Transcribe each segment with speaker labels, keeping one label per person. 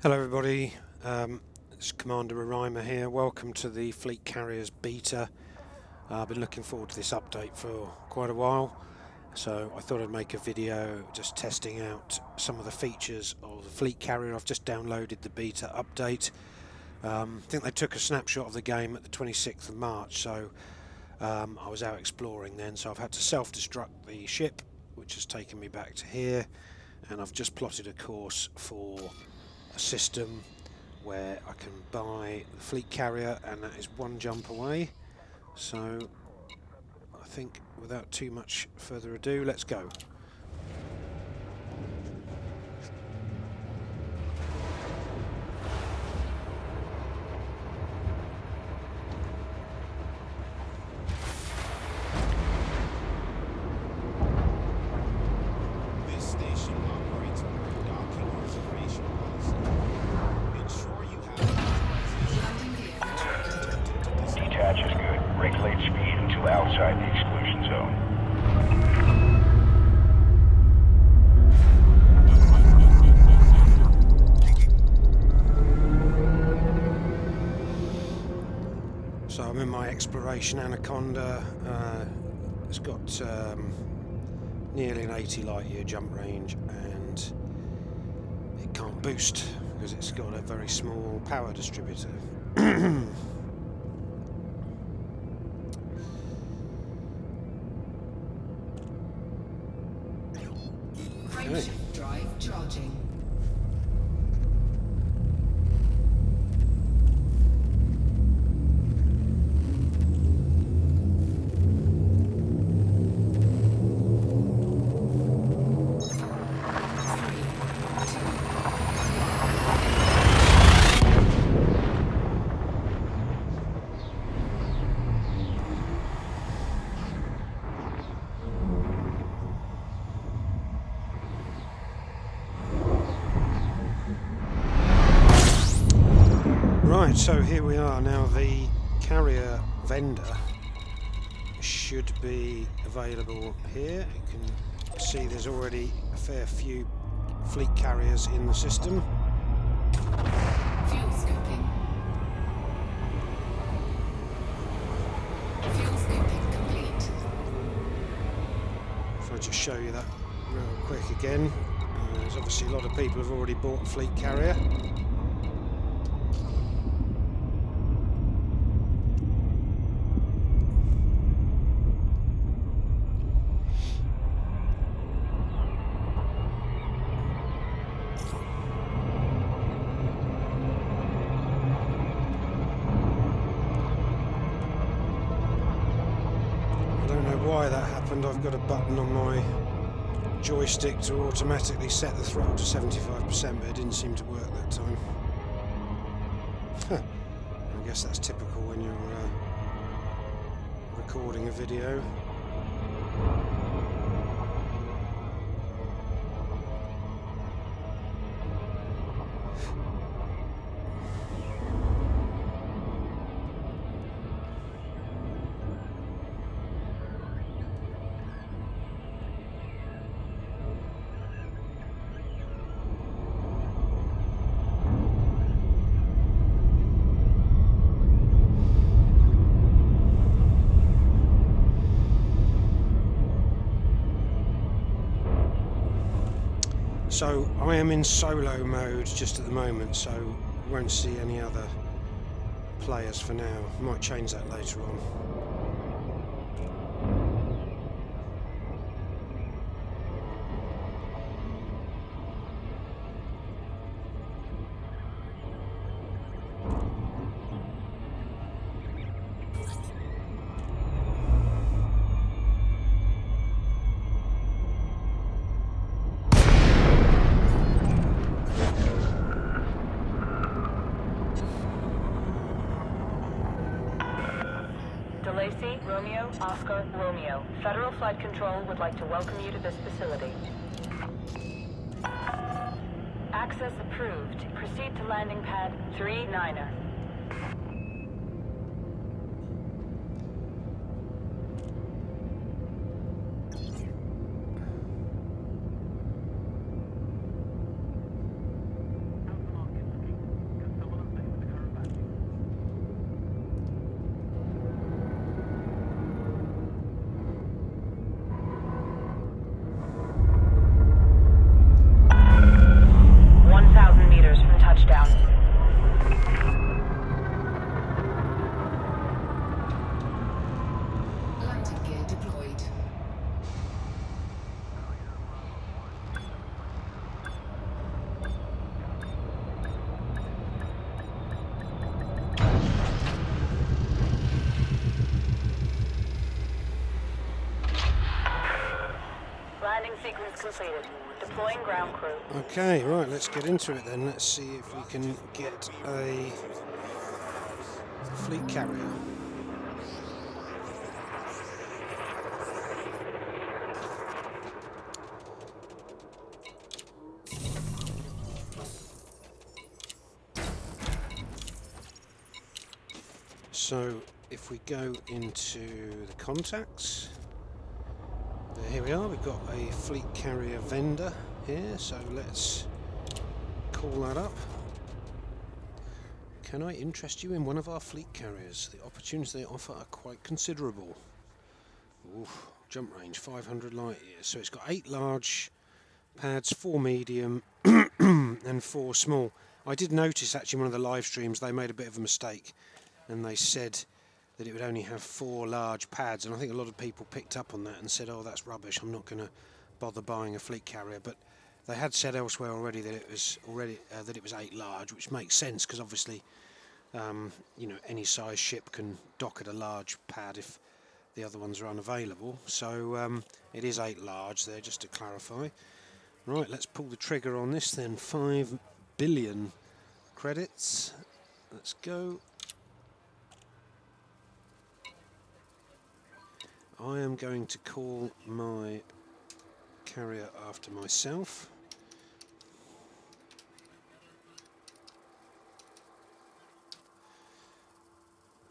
Speaker 1: Hello everybody, it's Commander Arima here. Welcome to the Fleet Carriers beta. I've been looking forward to this update for quite a while, so I thought I'd make a video just testing out some of the features of the Fleet Carrier. I've just downloaded the beta update. I think they took a snapshot of the game at the 26th of March, so I was out exploring then, so I've had to self-destruct the ship, which has taken me back to here, and I've just plotted a course for a system where I can buy the Fleet Carrier, and that is one jump away. So I think without too much further ado, let's go.
Speaker 2: Regulate speed until outside the exclusion zone.
Speaker 1: So I'm in my exploration Anaconda. It's got nearly an 80 light year jump range, and it can't boost because it's got a very small power distributor.
Speaker 3: Drive charging.
Speaker 1: Right, so here we are now. The carrier vendor should be available here. You can see there's already a fair few fleet carriers in the system.
Speaker 3: Fuel scoping. Fuel scoping complete.
Speaker 1: If I just show you that real quick again, there's obviously a lot of people have already bought a fleet carrier. Why that happened. I've got a button on my joystick to automatically set the throttle to 75%, but it didn't seem to work that time. I guess that's typical when you're recording a video. So I am in solo mode just at the moment, so you won't see any other players for now. Might change that later on.
Speaker 4: Lacey, Romeo, Oscar, Romeo. Federal Flight Control would like to welcome you to this facility. Access approved. Proceed to landing pad 39er. sequence completed. Deploying ground crew.
Speaker 1: Okay, right, let's get into it then. Let's see if we can get a fleet carrier. So if we go into the contacts, here we are, we've got a fleet carrier vendor here, so let's call that up. Can I interest you in one of our fleet carriers? The opportunities they offer are quite considerable. Oof, jump range 500 light years, so it's got 8 large pads, 4 medium and 4 small. I did notice actually in one of the live streams they made a bit of a mistake and they said that it would only have 4 large pads, and I think a lot of people picked up on that and said, oh, that's rubbish, I'm not going to bother buying a fleet carrier. But they had said elsewhere already that it was 8 large, which makes sense because obviously you know, any size ship can dock at a large pad if the other ones are unavailable. So it is 8 large there, just to clarify. Right, let's pull the trigger on this then. 5 billion credits. Let's go. I am going to call my carrier after myself.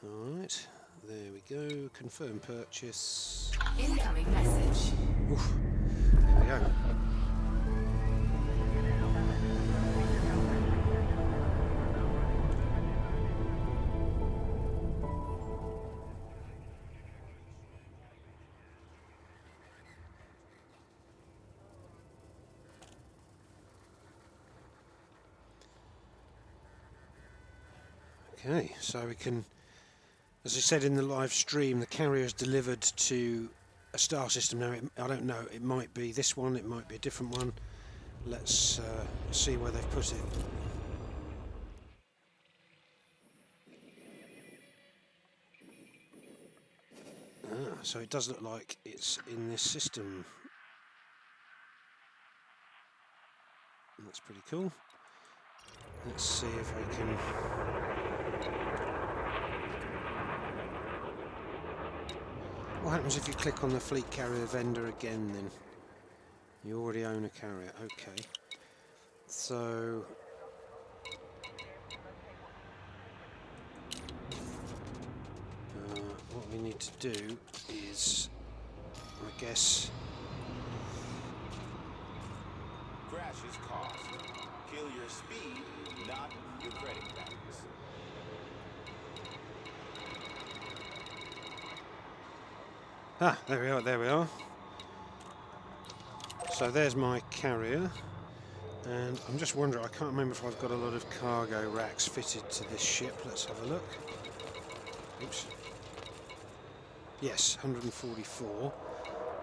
Speaker 1: Alright, there we go. Confirm purchase.
Speaker 3: Incoming message.
Speaker 1: Oof, there we go. Okay, so we can, as I said in the live stream, the carrier is delivered to a star system now. I don't know, it might be this one, it might be a different one. Let's see where they've put it. So it does look like it's in this system. That's pretty cool. Let's see if I can... What happens if you click on the fleet carrier vendor again then? You already own a carrier, okay. So... what we need to do is, I guess...
Speaker 5: Crash is cost. Kill your speed, not your credit balance.
Speaker 1: Ah, there we are, there we are. So there's my carrier. And I'm just wondering, I can't remember if I've got a lot of cargo racks fitted to this ship. Let's have a look. Oops. Yes, 144.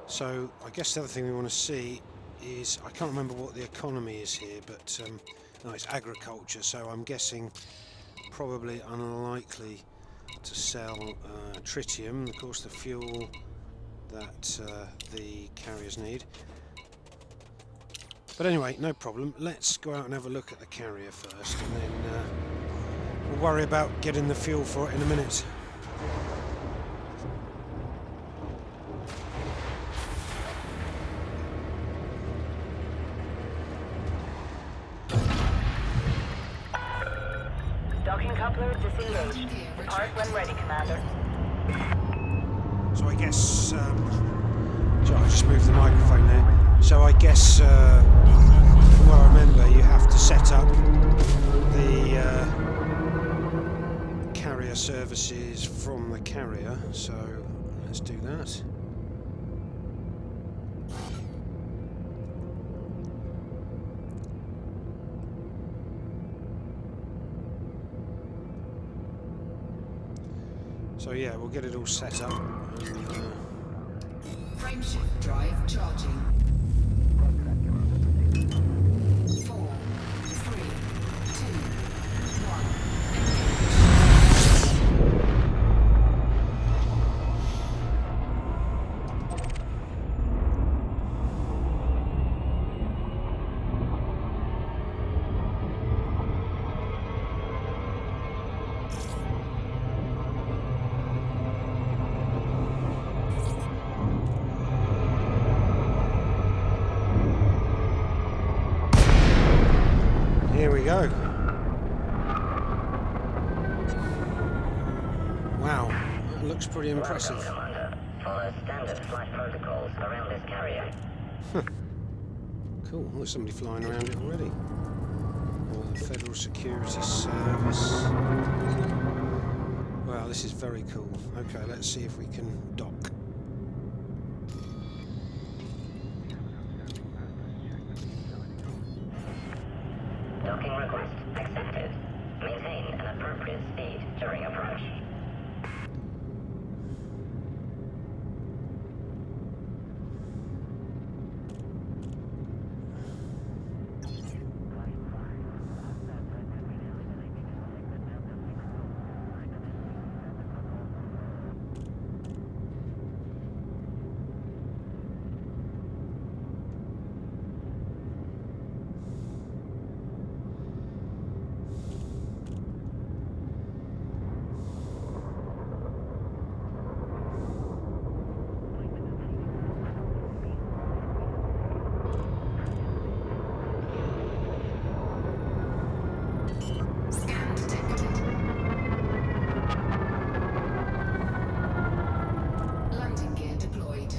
Speaker 1: So I guess the other thing we want to see is, I can't remember what the economy is here, but no, it's agriculture, so I'm guessing probably unlikely to sell tritium, of course the fuel that the carriers need. But anyway, no problem. Let's go out and have a look at the carrier first, and then we'll worry about getting the fuel for it in a minute.
Speaker 4: Docking coupler disengaged. Depart when ready, Commander.
Speaker 1: So I guess, so I just moved the microphone there. So I guess, from what I remember, you have to set up the carrier services from the carrier. So let's do that. So yeah, we'll get it all set up.
Speaker 3: Frameshift drive charging. 4, 3, 2, 1.
Speaker 1: we go. Wow, that looks pretty impressive.
Speaker 6: Welcome, Commander. Follow standard flight protocols around this carrier.
Speaker 1: Cool, there's somebody flying around it already. The Federal Security Service. Wow, this is very cool. Okay, let's see if we can dock.
Speaker 6: Docking request accepted. Maintain an appropriate speed during approach.
Speaker 3: Scan detected. Landing gear deployed.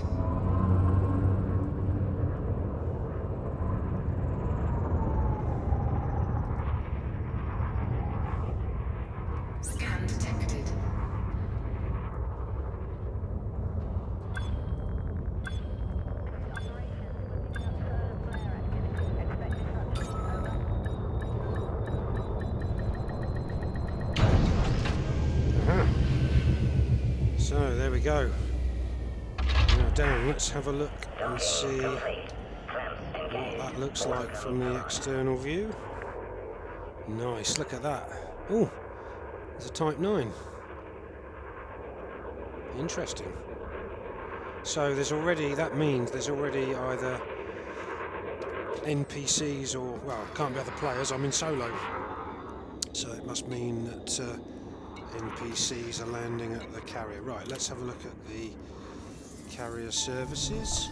Speaker 3: Scan detected.
Speaker 1: So there we go. Now Dan, let's have a look and see
Speaker 6: Complete. Clamps
Speaker 1: what
Speaker 6: engaged.
Speaker 1: that looks like from the external view. Nice, look at that. Oh, there's a Type 9. Interesting. So there's already, that means there's already either NPCs or, well, can't be other players, I'm in solo. So it must mean that NPCs are landing at the carrier. Right, let's have a look at the carrier services.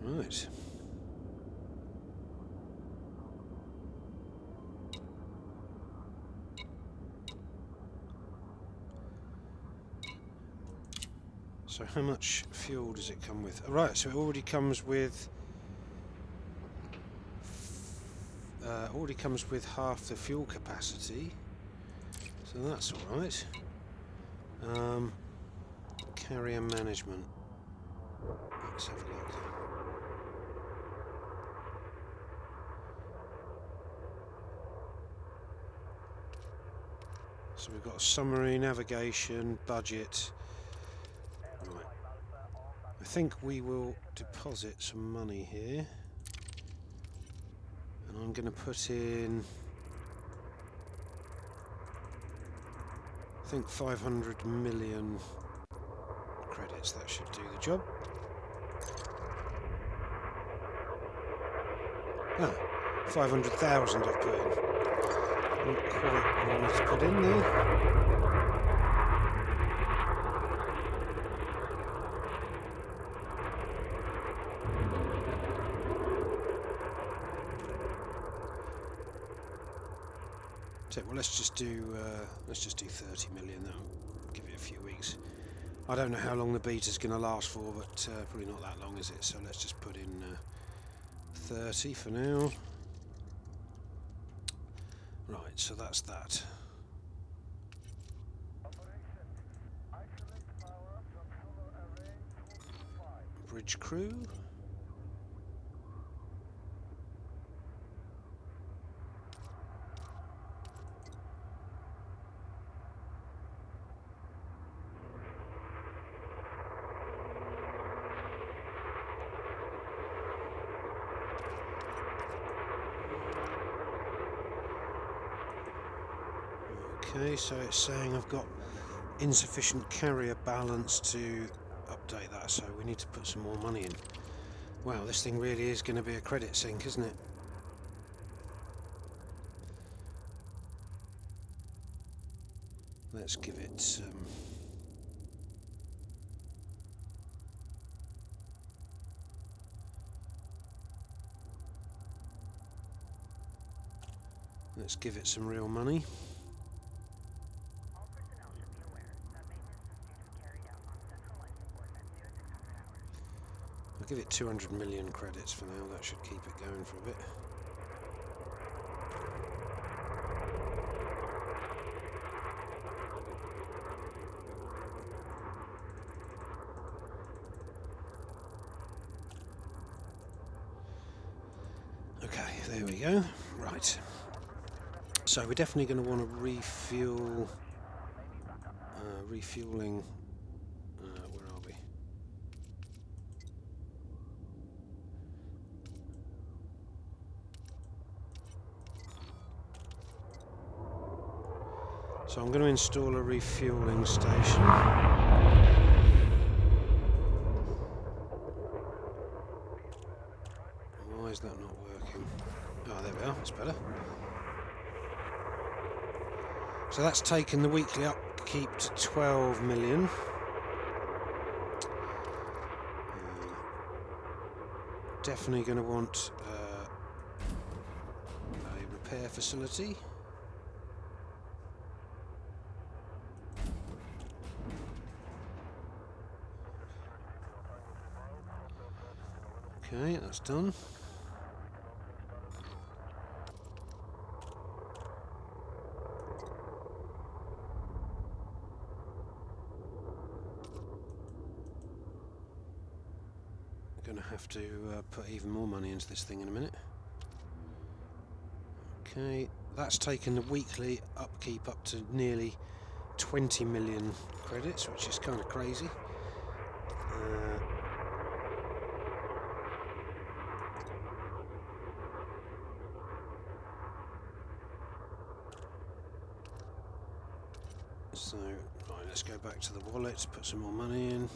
Speaker 1: Right. So how much fuel does it come with? Right, so it already comes with half the fuel capacity, so that's all right. Carrier management. Let's have a look. So we've got summary, navigation, budget. Right. I think we will deposit some money here. And I'm going to put in, I think 500 million credits. That should do the job. Ah, 500,000 I've put in. Not quite what I wanted to put in there. So, well, let's just do 30 million. That'll give it a few weeks. I don't know how long the beta's going to last for, but probably not that long, is it? So let's just put in 30 for now. Right, so that's that. Bridge crew. Okay, so it's saying I've got insufficient carrier balance to update that, so we need to put some more money in. Wow, this thing really is going to be a credit sink, isn't it? Let's give it Let's give it some real money. I'll give it 200 million credits for now. That should keep it going for a bit. Okay, there we go. Right. So we're definitely going to want to refuel. Refueling. Where are we? So I'm going to install a refueling station. Why is that not working? Oh, there we are. It's better. So that's taken the weekly upkeep to 12 million. Definitely going to want a repair facility. Okay, that's done. Going to have to put even more money into this thing in a minute. Okay, that's taken the weekly upkeep up to nearly 20 million credits, which is kind of crazy. So, right, let's go back to the wallet, put some more money in.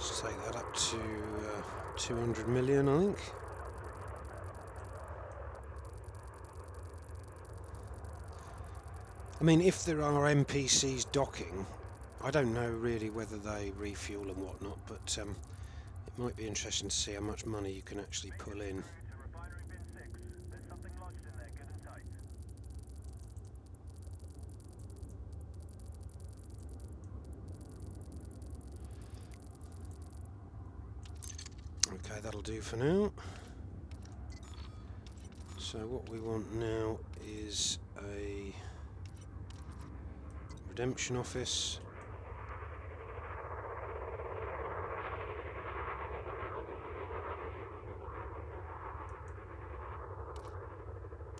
Speaker 1: Let's take that up to 200 million, I think. I mean, if there are NPCs docking, I don't know really whether they refuel and whatnot, but it might be interesting to see how much money you can actually pull in. Okay, that'll do for now. So what we want now is a redemption office.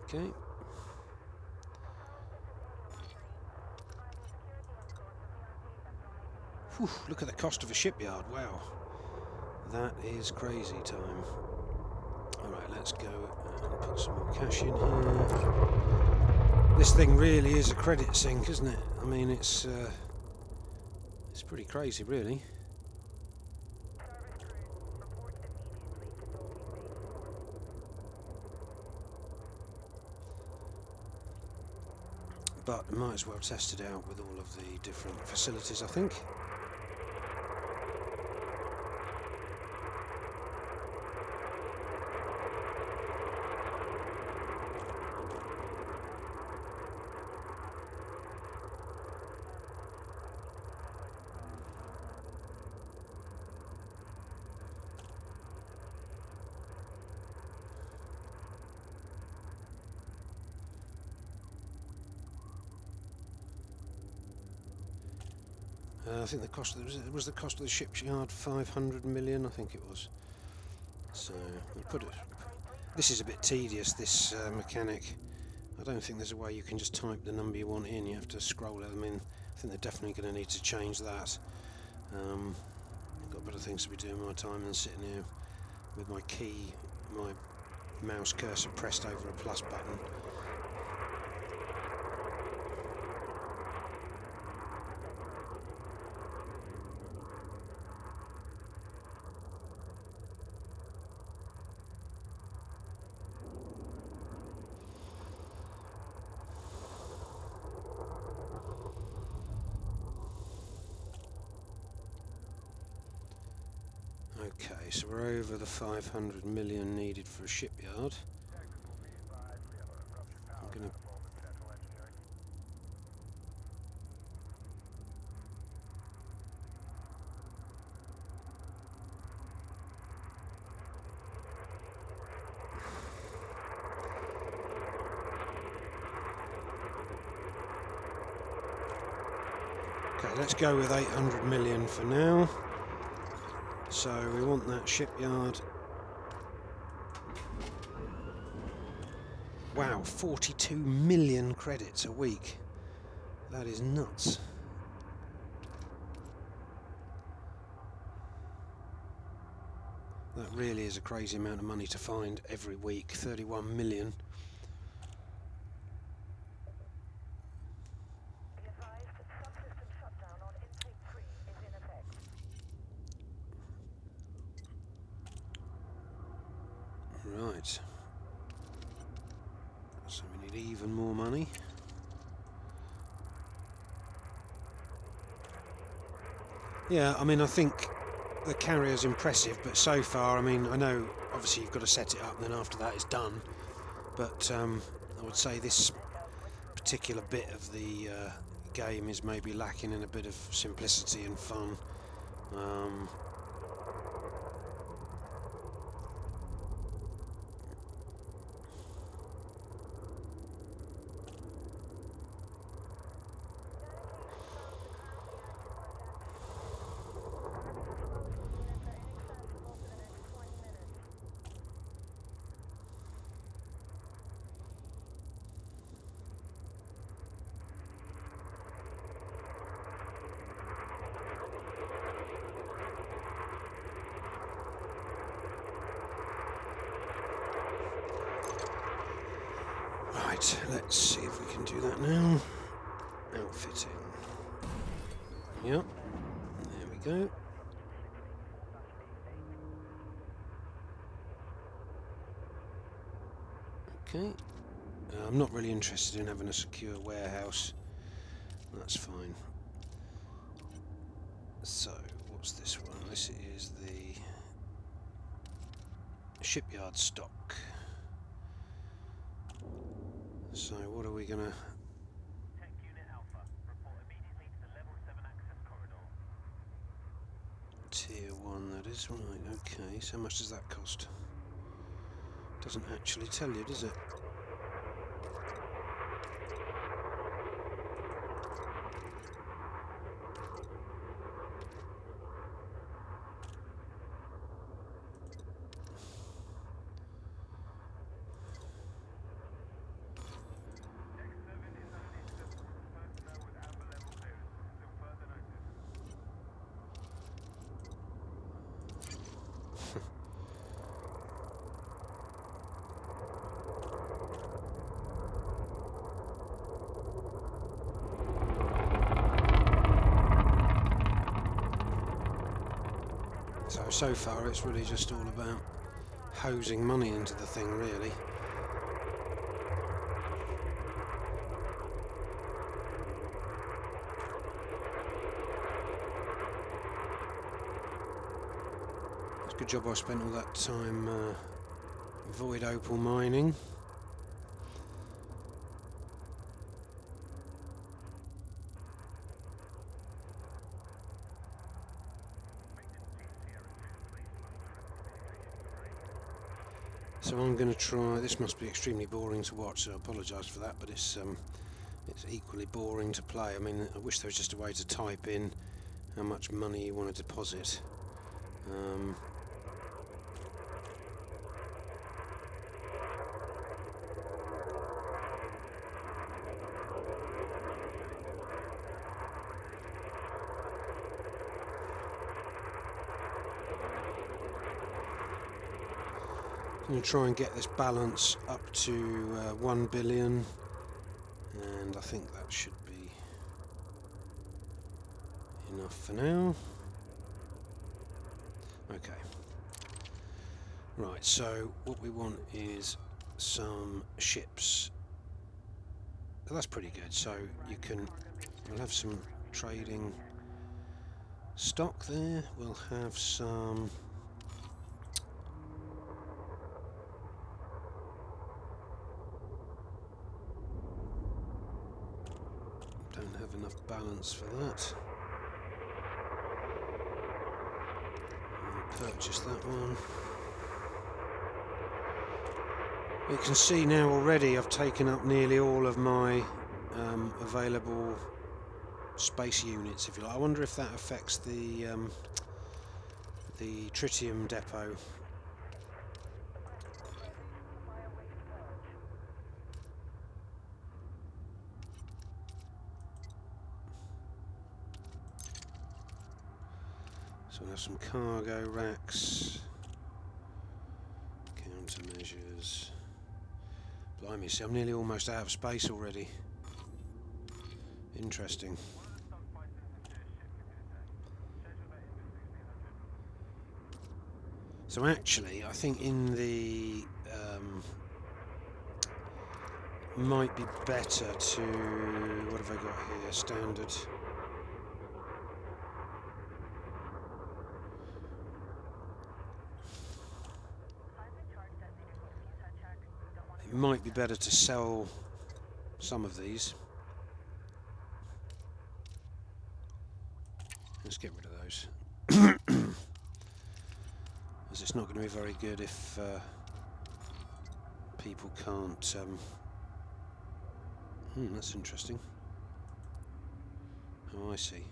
Speaker 1: Okay. Whew, look at the cost of a shipyard, wow. That is crazy time. Alright, let's go and put some more cash in here. This thing really is a credit sink, isn't it? I mean, it's pretty crazy, really. But I might as well test it out with all of the different facilities, I think. I think the cost was the cost of the shipyard 500 million, I think it was. So we'll put it. This is a bit tedious, this mechanic. I don't think there's a way you can just type the number you want in. You have to scroll it. I mean, I think they're definitely going to need to change that. I've got better things to be doing my time than sitting here with my mouse cursor pressed over a plus button. Okay, so we're over the 500 million needed for a shipyard. I'm going to Okay, let's go with 800 million for now. So we want that shipyard. Wow, 42 million credits a week. That is nuts. That really is a crazy amount of money to find every week, 31 million. Right. So we need even more money. Yeah, I mean, I think the carrier's impressive, but so far, I mean, I know obviously you've got to set it up and then after that it's done, but I would say this particular bit of the game is maybe lacking in a bit of simplicity and fun. Right, let's see if we can do that now. Outfitting. Yep, there we go. Okay, I'm not really interested in having a secure warehouse. That's fine. So, what's this one? This is the shipyard stock. So, what are we gonna...
Speaker 7: Tech Unit Alpha, report immediately to the Level 7 access corridor.
Speaker 1: Tier 1, that is. Right, okay. So how much does that cost? Doesn't actually tell you, does it? So far it's really just all about hosing money into the thing, really. It's a good job I spent all that time void opal mining. So I'm going to try, this must be extremely boring to watch, so I apologise for that, but it's equally boring to play. I mean, I wish there was just a way to type in how much money you want to deposit. I'm going to try and get this balance up to 1 billion, and I think that should be enough for now. Okay. Right, so what we want is some ships. Well, that's pretty good. So we'll have some trading stock there. We'll have some don't have enough balance for that. I'll purchase that one. You can see now already I've taken up nearly all of my available space units, if you like. I wonder if that affects the tritium depot. So we'll have some cargo racks, countermeasures. Blimey, see, I'm nearly almost out of space already. Interesting. So actually, I think in the might be better to, what have I got here? Standard. It might be better to sell some of these. Let's get rid of those. As it's not going to be very good if people can't. That's interesting. Oh, I see.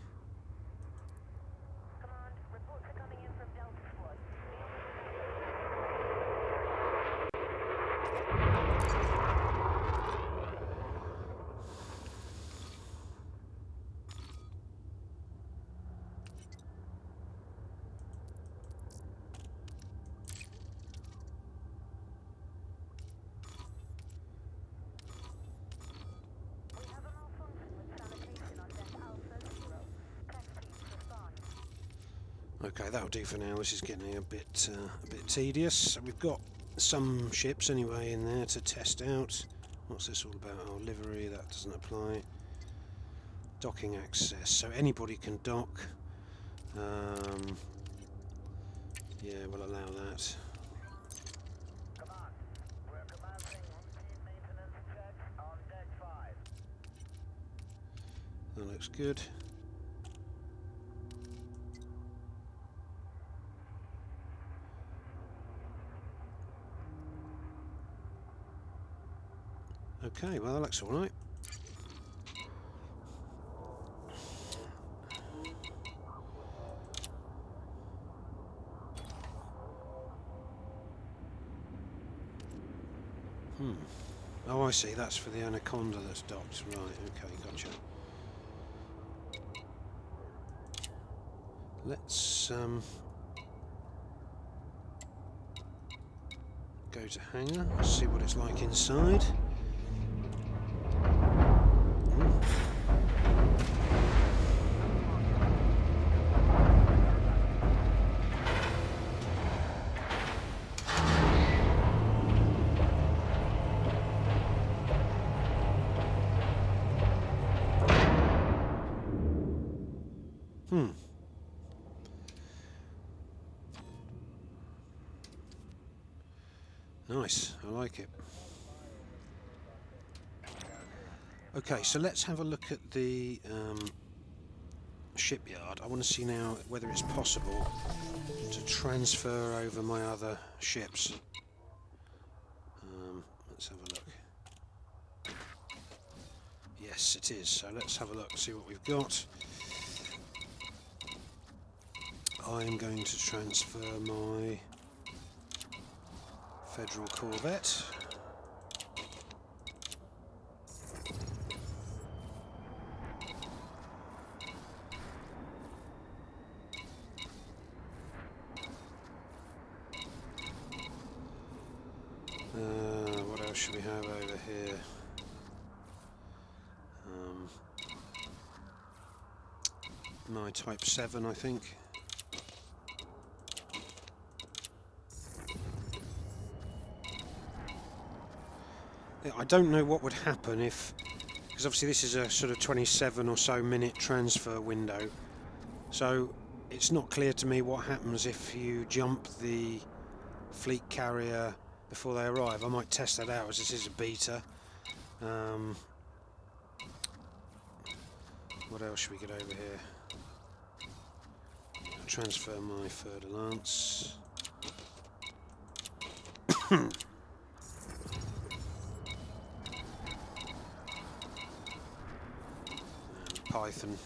Speaker 1: Okay, that'll do for now. This is getting a bit tedious. So we've got some ships anyway in there to test out. What's this all about? Oh, livery, that doesn't apply. Docking access, so anybody can dock. Yeah, we'll allow that.
Speaker 7: Command, we're commencing routine maintenance checks on deck 5.
Speaker 1: That looks good. Okay, well that looks all right. Oh, I see. That's for the Anaconda that's docked. Right. Okay, gotcha. Let's go to hangar. See what it's like inside. Nice, I like it. Okay, so let's have a look at the shipyard. I want to see now whether it's possible to transfer over my other ships. Let's have a look. Yes, it is. So let's have a look, see what we've got. I'm going to transfer my Federal Corvette. else should we have over here? My Type 7, I think. I don't know what would happen if, because obviously this is a sort of 27 or so minute transfer window, so it's not clear to me what happens if you jump the fleet carrier before they arrive. I might test that out as this is a beta. What else should we get over here? Transfer my third lance. Python.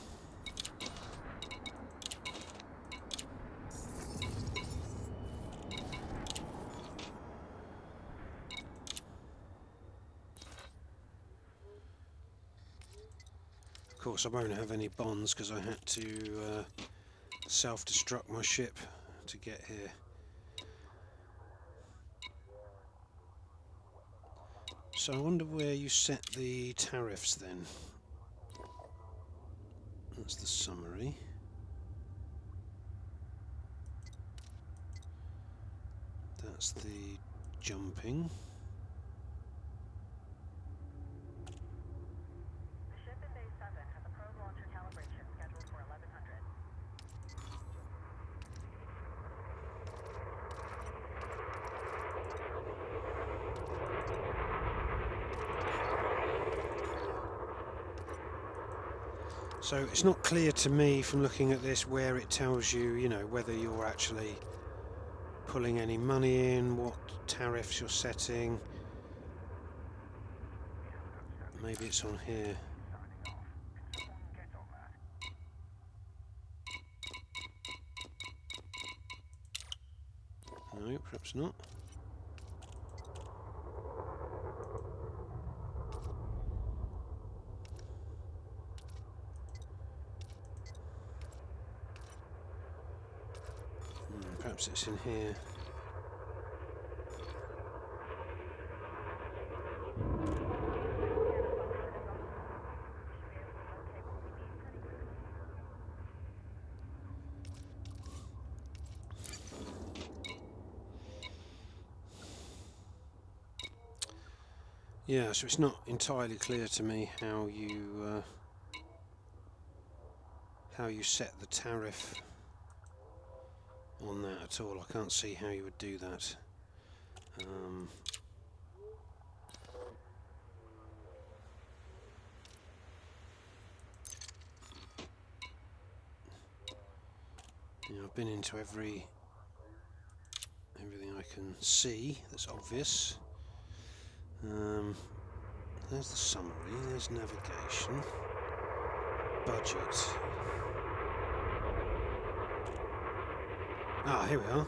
Speaker 1: Of course, I won't have any bonds because I had to self-destruct my ship to get here. So I wonder where you set the tariffs then. That's the summary. That's the jumping.
Speaker 4: The ship in Bay 7 has a probe launcher calibration scheduled for 1100.
Speaker 1: So it's not clear to me from looking at this where it tells you, you know, whether you're actually pulling any money in, what tariffs you're setting. Maybe it's on here. No, perhaps not. Perhaps it's in here. Yeah, so it's not entirely clear to me how you set the tariff on that at all. I can't see how you would do that. You know, I've been into everything I can see that's obvious. There's the summary, there's navigation, budget. Ah, here we are.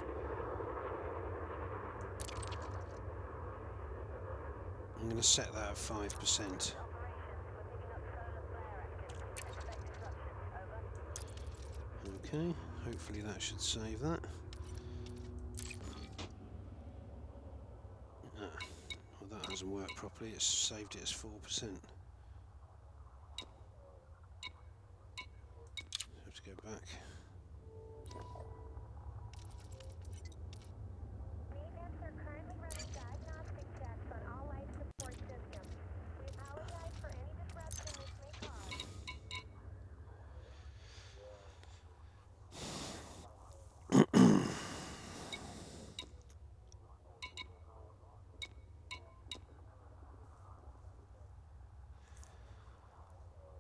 Speaker 1: I'm going to set that at 5%. Okay, hopefully that should save that. Well, that hasn't worked properly, it's saved it as 4%. Have to go back.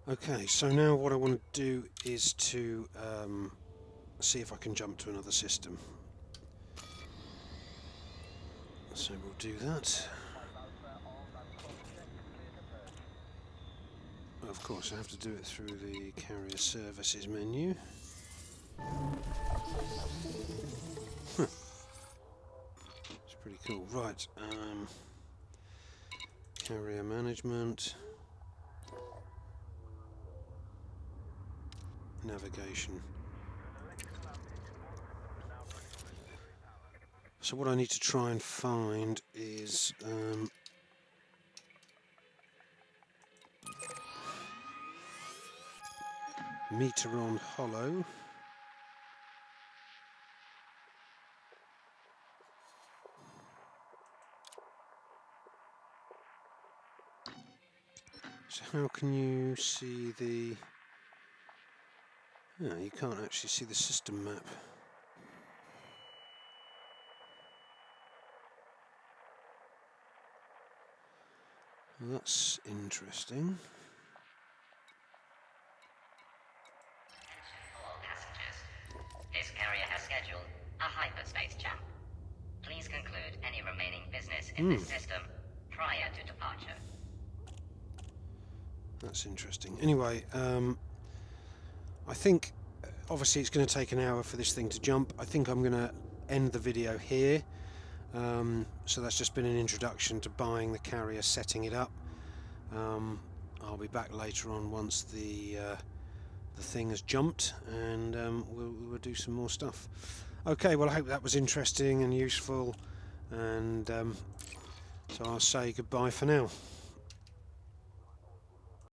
Speaker 1: Okay, so now what I want to do is to see if I can jump to another system. So we'll do that. Of course, I have to do it through the carrier services menu. It's pretty cool. Right, carrier management. Navigation. So what I need to try and find is meter on hollow. So how can you see the... Oh, you can't actually see the system map. Well, that's interesting.
Speaker 6: All passengers. This carrier has scheduled a hyperspace jump. Please conclude any remaining business in this system prior to departure.
Speaker 1: That's interesting. Anyway, I think obviously it's going to take an hour for this thing to jump. I think I'm going to end the video here. So that's just been an introduction to buying the carrier, setting it up. I'll be back later on once the thing has jumped, and we'll do some more stuff. Okay, well I hope that was interesting and useful, and so I'll say goodbye for now.